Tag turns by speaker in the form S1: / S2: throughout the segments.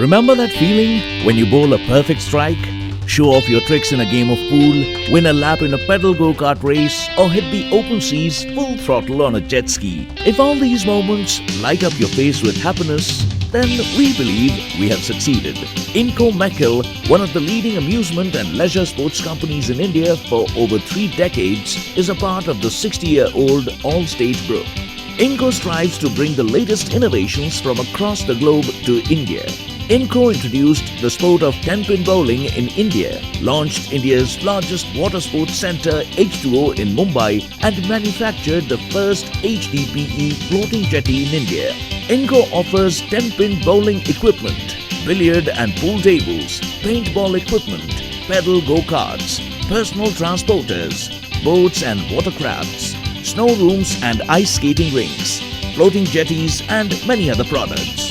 S1: Remember that feeling when you bowl a perfect strike? Show off your tricks in a game of pool, win a lap in a pedal go-kart race, or hit the open seas full throttle on a jet ski. If all these moments light up your face with happiness, then we believe we have succeeded. Inco Mechel, one of the leading amusement and leisure sports companies in India for over 3 decades, is a part of the 60-year-old all-state group. Inco strives to bring the latest innovations from across the globe to India. Inco introduced the sport of 10-pin bowling in India, launched India's largest water sports centre H2O in Mumbai, and manufactured the first HDPE floating jetty in India. Inco offers 10-pin bowling equipment, billiard and pool tables, paintball equipment, pedal go-karts, personal transporters, boats and watercrafts, snow rooms and ice skating rinks, floating jetties and many other products.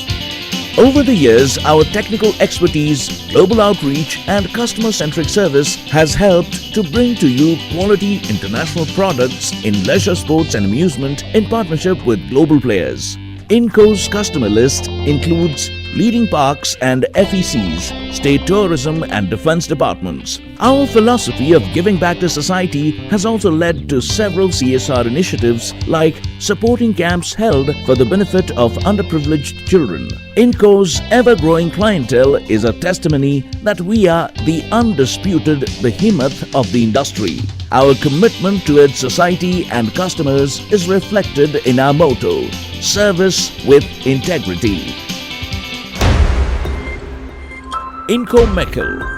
S1: Over the years, our technical expertise, global outreach and customer-centric service has helped to bring to you quality international products in leisure sports and amusement in partnership with global players. Inco's customer list includes leading parks and FECs, state tourism and defense departments. Our philosophy of giving back to society has also led to several CSR initiatives like supporting camps held for the benefit of underprivileged children. Inco's ever-growing clientele is a testimony that we are the undisputed behemoth of the industry. Our commitment towards society and customers is reflected in our motto, Service with Integrity. Inco Mechel.